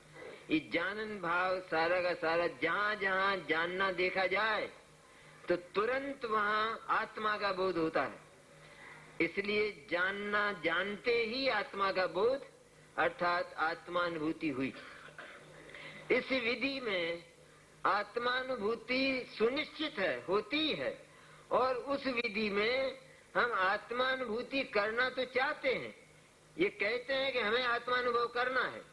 ये जानन भाव सारा का सारा जहाँ जहाँ जानना देखा जाए तो तुरंत वहाँ आत्मा का बोध होता है। इसलिए जानना जानते ही आत्मा का बोध अर्थात आत्मानुभूति हुई। इस विधि में आत्मानुभूति सुनिश्चित है, होती है, और उस विधि में हम आत्मानुभूति करना तो चाहते हैं। ये कहते हैं कि हमें आत्मानुभव करना है,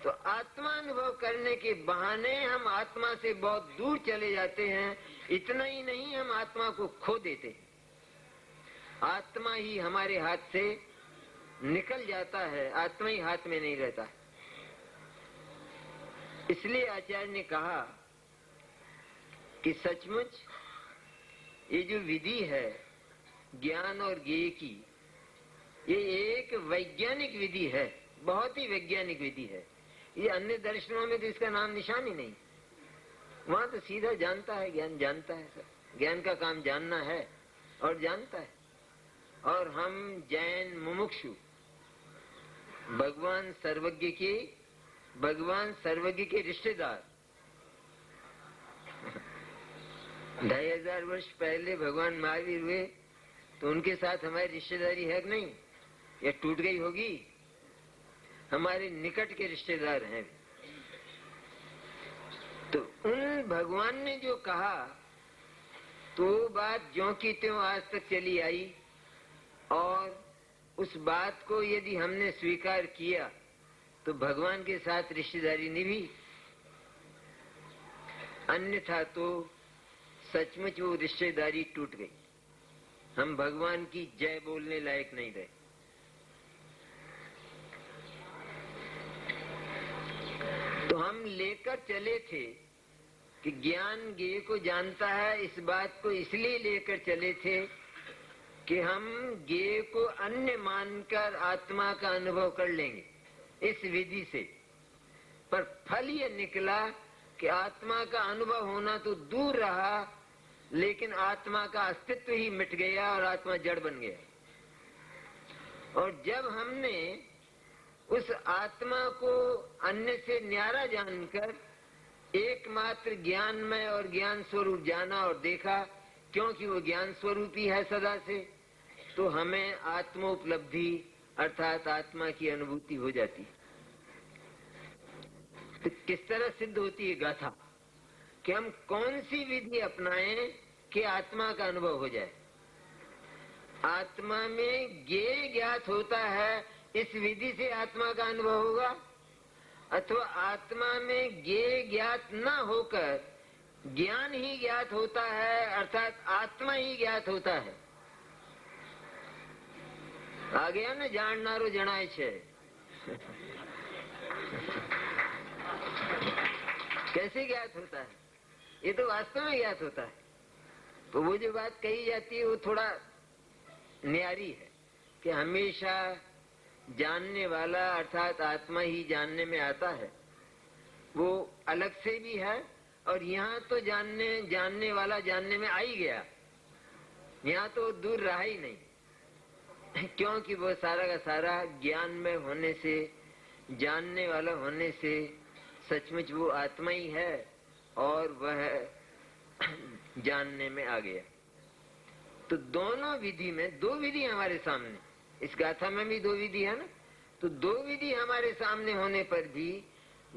तो आत्मानुभव करने के बहाने हम आत्मा से बहुत दूर चले जाते हैं। इतना ही नहीं, हम आत्मा को खो देते हैं, आत्मा ही हमारे हाथ से निकल जाता है, आत्मा ही हाथ में नहीं रहता। इसलिए आचार्य ने कहा कि सचमुच ये जो विधि है ज्ञान और ज्ञेय की, ये एक वैज्ञानिक विधि है, बहुत ही वैज्ञानिक विधि है। ये अन्य दर्शनों में तो इसका नाम निशान ही नहीं। वहां तो सीधा जानता है, ज्ञान जानता है, सर ज्ञान का काम जानना है और जानता है। और हम जैन मुमुक्षु भगवान सर्वज्ञ के रिश्तेदार 2500 वर्ष पहले भगवान महावीर हुए, तो उनके साथ हमारी रिश्तेदारी है कि नहीं, या टूट गई होगी? हमारे निकट के रिश्तेदार हैं। तो उन भगवान ने जो कहा तो बात ज्यों की त्यों आज तक चली आई, और उस बात को यदि हमने स्वीकार किया तो भगवान के साथ रिश्तेदारी निभी, अन्यथा तो सचमुच वो रिश्तेदारी टूट गई। हम भगवान की जय बोलने लायक नहीं रहे। तो हम लेकर चले थे कि ज्ञान ज्ञेय को जानता है, इस बात को इसलिए लेकर चले थे कि हम ज्ञेय को अन्य मानकर आत्मा का अनुभव कर लेंगे इस विधि से। पर फल ये निकला कि आत्मा का अनुभव होना तो दूर रहा, लेकिन आत्मा का अस्तित्व ही मिट गया और आत्मा जड़ बन गया। और जब हमने उस आत्मा को अन्य से न्यारा जानकर एकमात्र ज्ञानमय और ज्ञान स्वरूप जाना और देखा, क्योंकि वो ज्ञान स्वरूप ही है सदा से, तो हमें आत्मोपलब्धि अर्थात आत्मा की अनुभूति हो जाती। तो किस तरह सिद्ध होती है गाथा कि हम कौन सी विधि अपनाएं कि आत्मा का अनुभव हो जाए। आत्मा में ज्ञेय ज्ञात होता है, इस विधि से आत्मा का अनुभव होगा, अथवा आत्मा में ज्ञेय ज्ञात न होकर ज्ञान ही ज्ञात होता है, अर्थात आत्मा ही ज्ञात होता है। आ गया ना, जाननारो जनाय छे। कैसे ज्ञात होता है? ये तो वास्तव में ज्ञात होता है। तो वो जो बात कही जाती है वो थोड़ा न्यारी है कि हमेशा जानने वाला अर्थात आत्मा ही जानने में आता है, वो अलग से भी है, और यहाँ तो जानने वाला जानने में आ ही गया, यहाँ तो दूर रहा ही नहीं, क्योंकि वो सारा का सारा ज्ञान में होने से, जानने वाला होने से सचमुच वो आत्मा ही है और वह जानने में आ गया। तो दोनों विधि में, दो विधि हमारे सामने, इस गाथा में भी दो विधि है ना, तो दो विधि हमारे सामने होने पर भी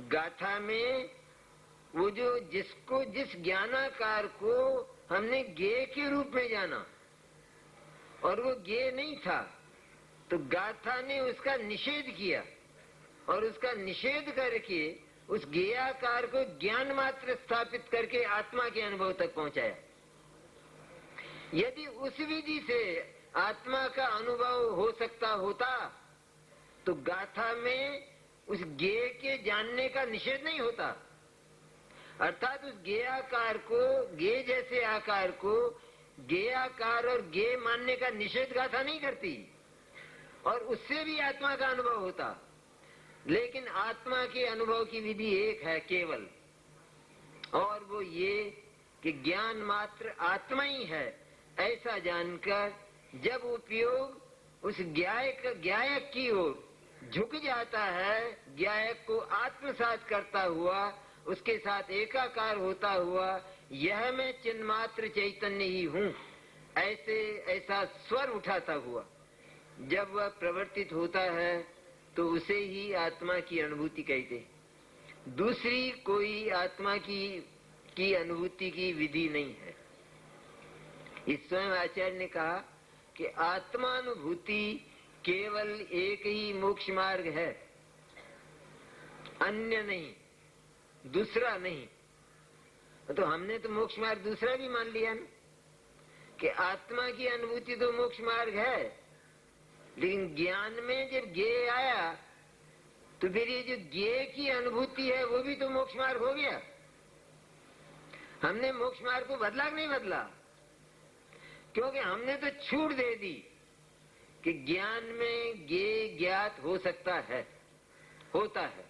गाथा में वो जो जिसको, जिस ज्ञानाकार को हमने ज्ञेय के रूप में जाना और वो ज्ञेय नहीं था, तो गाथा ने उसका निषेध किया और उसका निषेध करके उस ज्ञेयाकार को ज्ञान मात्र स्थापित करके आत्मा के अनुभव तक पहुंचाया। यदि उस विधि से आत्मा का अनुभव हो सकता होता तो गाथा में उस ज्ञेय के जानने का निषेध नहीं होता, अर्थात उस ज्ञेयाकार को, ज्ञेय जैसे आकार को ज्ञेयाकार और ज्ञेय मानने का निषेध गाथा नहीं करती और उससे भी आत्मा का अनुभव होता। लेकिन आत्मा के अनुभव की विधि एक है केवल, और वो ये कि ज्ञान मात्र आत्मा ही है, ऐसा जानकर जब उपयोग उस ज्ञायक की ओर झुक जाता है, ज्ञायक को आत्मसात करता हुआ, उसके साथ एकाकार होता हुआ, यह मैं चिन्मात्र चैतन्य ही हूँ, ऐसा स्वर उठाता हुआ जब वह प्रवर्तित होता है तो उसे ही आत्मा की अनुभूति कहते। दूसरी कोई आत्मा की अनुभूति की विधि नहीं है। इस स्वयं आचार्य ने कहा कि आत्मानुभूति केवल एक ही मोक्ष मार्ग है, अन्य नहीं, दूसरा नहीं। तो हमने तो मोक्ष मार्ग दूसरा भी मान लिया ना कि आत्मा की अनुभूति तो मोक्ष मार्ग है, लेकिन ज्ञान में जब ज्ञेय आया तो फिर ये जो ज्ञेय की अनुभूति है वो भी तो मोक्ष मार्ग हो गया। हमने मोक्ष मार्ग को बदला कि नहीं बदला? क्योंकि हमने तो छूट दे दी कि ज्ञान में ज्ञेय ज्ञात हो सकता है, होता है।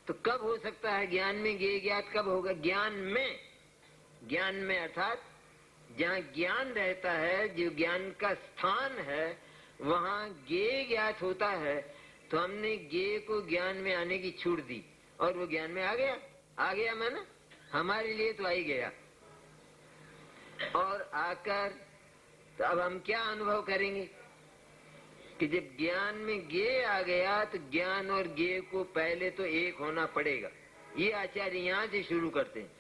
तो कब हो सकता है ज्ञान में ज्ञेय ज्ञात? कब होगा? ज्ञान में अर्थात जहाँ ज्ञान रहता है, जो ज्ञान का स्थान है, वहाँ ज्ञेय ज्ञात होता है। तो हमने ज्ञेय को ज्ञान में आने की छूट दी और वो ज्ञान में आ गया माना हमारे लिए तो आ ही गया। और आकर तो अब हम क्या अनुभव करेंगे कि जब ज्ञान में ज्ञेय आ गया तो ज्ञान और ज्ञेय को पहले तो एक होना पड़ेगा। ये आचार्य यहाँ से शुरू करते हैं।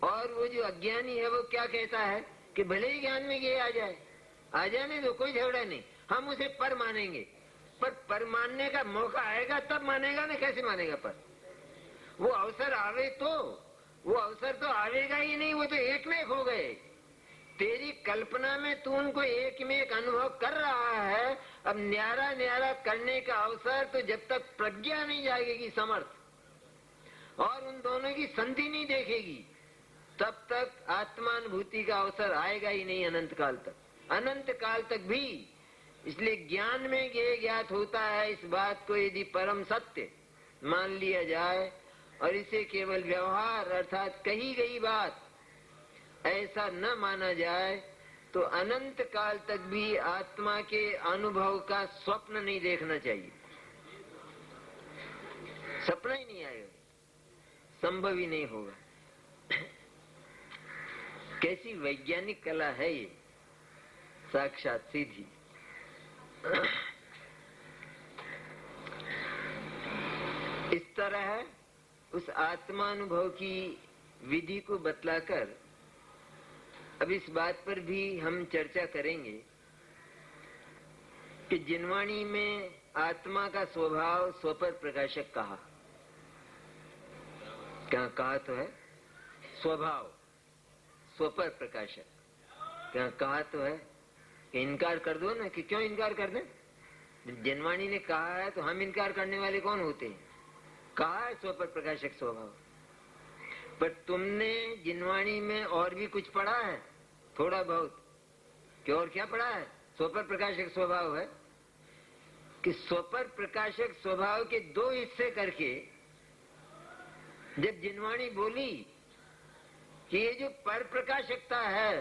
और वो जो अज्ञानी है वो क्या कहता है कि भले ही ज्ञान में ज्ञेय आ जाने दो, कोई झगड़ा नहीं, हम उसे पर मानेंगे। पर मानने का मौका आएगा तब मानेगा ना, कैसे मानेगा? पर वो अवसर आवे तो, वो अवसर तो आवेगा ही नहीं, वो तो एक में एक हो गए। तेरी कल्पना में तू उनको एक में एक अनुभव कर रहा है। अब न्यारा न्यारा करने का अवसर तो जब तक प्रज्ञा नहीं जागेगी समर्थ और उन दोनों की संधि नहीं देखेगी, तब तक आत्मानुभूति का अवसर आएगा ही नहीं अनंत काल तक, अनंत काल तक भी। इसलिए ज्ञान में ज्ञेय ज्ञात होता है, इस बात को यदि परम सत्य मान लिया जाए और इसे केवल व्यवहार अर्थात कही गई बात ऐसा न माना जाए, तो अनंत काल तक भी आत्मा के अनुभव का स्वप्न नहीं देखना चाहिए। सपना ही नहीं आएगा, संभव ही नहीं होगा। कैसी वैज्ञानिक कला है ये, साक्षात सीधी। इस तरह उस आत्मानुभव की विधि को बतलाकर अब इस बात पर भी हम चर्चा करेंगे कि जिनवाणी में आत्मा का स्वभाव स्वपर प्रकाशक कहा। क्या कहा तो है? स्वभाव स्वपर प्रकाशक। क्या कहा तो है कि इनकार कर दो ना, कि क्यों इनकार कर दें? जिनवाणी ने कहा है तो हम इनकार करने वाले कौन होते हैं? कहा है स्वपर प्रकाशक स्वभाव। पर तुमने जिनवाणी में और भी कुछ पढ़ा है थोड़ा बहुत, कि और क्या पढ़ा है? स्वपर प्रकाशक स्वभाव है कि स्वपर प्रकाशक स्वभाव के दो हिस्से करके जब जिनवाणी बोली कि ये जो पर प्रकाशकता है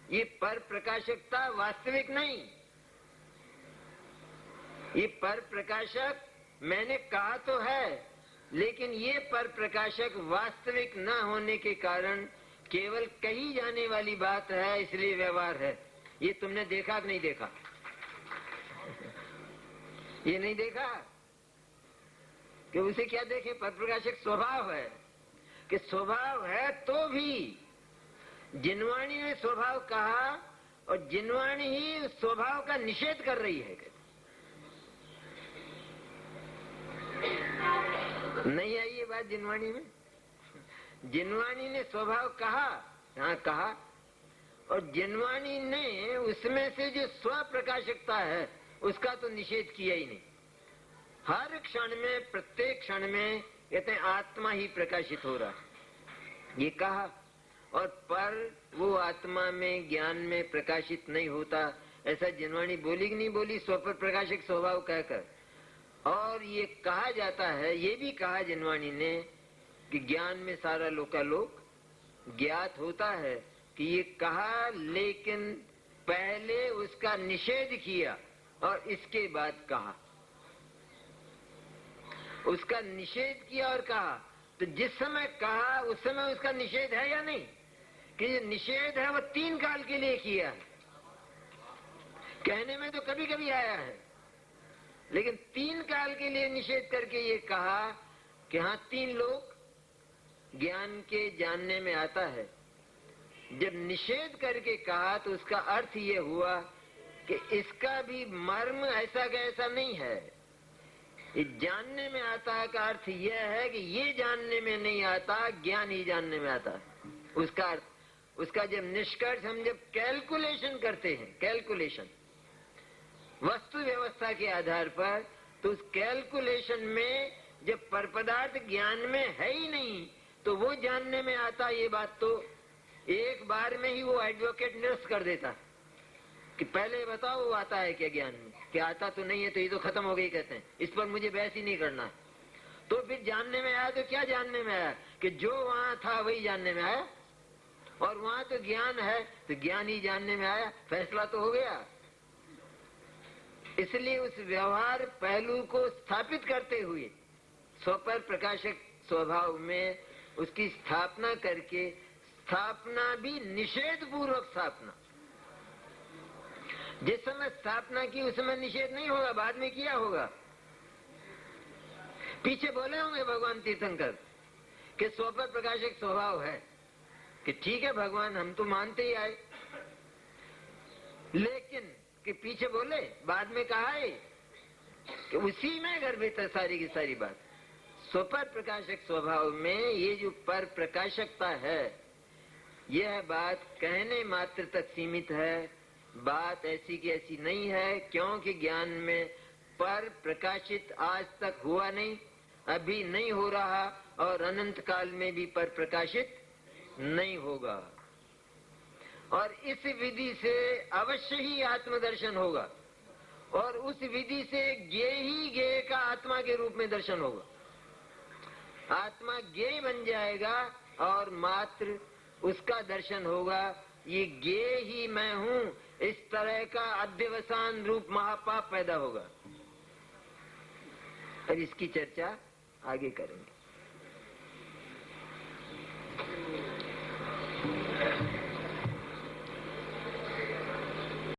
ये पर प्रकाशकता वास्तविक नहीं। ये पर प्रकाशक मैंने कहा तो है, लेकिन ये पर प्रकाशक वास्तविक न होने के कारण केवल कही जाने वाली बात है, इसलिए व्यवहार है। ये तुमने देखा कि नहीं देखा? ये नहीं देखा कि उसे क्या देखे? पर प्रकाशक स्वभाव है, कि स्वभाव है तो भी जिनवाणी ने स्वभाव कहा और जिनवाणी ही स्वभाव का निषेध कर रही है। नहीं आई ये बात जिनवाणी में? जिनवाणी ने स्वभाव कहा, हाँ कहा, और जिनवाणी ने उसमें से जो स्व प्रकाशकता है उसका तो निषेध किया ही नहीं। हर क्षण में, प्रत्येक क्षण में कहते हैं आत्मा ही प्रकाशित हो रहा है, ये कहा। और पर वो आत्मा में, ज्ञान में प्रकाशित नहीं होता, ऐसा जिनवाणी बोली कि नहीं बोली? स्व पर प्रकाशक स्वभाव कहकर। और ये कहा जाता है, ये भी कहा जिनवाणी ने कि ज्ञान में सारा लोकालोक ज्ञात होता है, कि ये कहा, लेकिन पहले उसका निषेध किया और इसके बाद कहा। उसका निषेध किया और कहा, तो जिस समय कहा उस समय उसका निषेध है या नहीं? कि ये निषेध है वो 3 काल के लिए किया है। कहने में तो कभी कभी आया है, लेकिन 3 काल के लिए निषेध करके ये कहा कि हाँ 3 लोग ज्ञान के जानने में आता है। जब निषेध करके कहा तो उसका अर्थ ये हुआ कि इसका भी मर्म ऐसा का ऐसा नहीं है। ये जानने में आता है का अर्थ यह है कि ये जानने में नहीं आता, ज्ञान ही जानने में आता है। उसका अर्थ, उसका जब निष्कर्ष हम जब कैलकुलेशन करते हैं, कैलकुलेशन वस्तु व्यवस्था के आधार पर, तो उस कैलकुलेशन में जब पर पदार्थ ज्ञान में है ही नहीं तो वो जानने में आता। ये बात तो एक बार में ही वो एडवोकेट निरस्त कर देता कि पहले बताओ वो आता है क्या ज्ञान में, क्या आता तो नहीं है, तो ये तो खत्म हो गई, कहते हैं इस पर मुझे बहस ही नहीं करना। तो फिर जानने में आया, तो क्या जानने में आया? कि जो वहां था वही जानने में आया, और वहां तो ज्ञान है तो ज्ञान ही जानने में आया, फैसला तो हो गया। इसलिए उस व्यवहार पहलू को स्थापित करते हुए स्वपर प्रकाशक स्वभाव में उसकी स्थापना करके, स्थापना भी निषेध पूर्वक स्थापना। जिस समय स्थापना की उस समय निषेध नहीं होगा, बाद में किया होगा। पीछे बोले होंगे भगवान तीर्थंकर कि स्वपर प्रकाशक स्वभाव है, कि ठीक है भगवान हम तो मानते ही आए, लेकिन कि पीछे बोले, बाद में कहा है कि उसी में गर्भित है सारी की सारी बात। स्वपर प्रकाशक स्वभाव में ये जो पर प्रकाशकता है, यह बात कहने मात्र तक सीमित है, बात ऐसी की ऐसी नहीं है, क्योंकि ज्ञान में पर प्रकाशित आज तक हुआ नहीं, अभी नहीं हो रहा, और अनंत काल में भी पर प्रकाशित नहीं होगा। और इस विधि से अवश्य ही आत्मदर्शन होगा, और उस विधि से ज्ञेय ही ज्ञेय का आत्मा के रूप में दर्शन होगा। आत्मा ज्ञेय बन जाएगा और मात्र उसका दर्शन होगा। ये ज्ञेय ही मैं हूँ, इस तरह का अध्यवसान रूप महापाप पैदा होगा। अब इसकी चर्चा आगे करेंगे।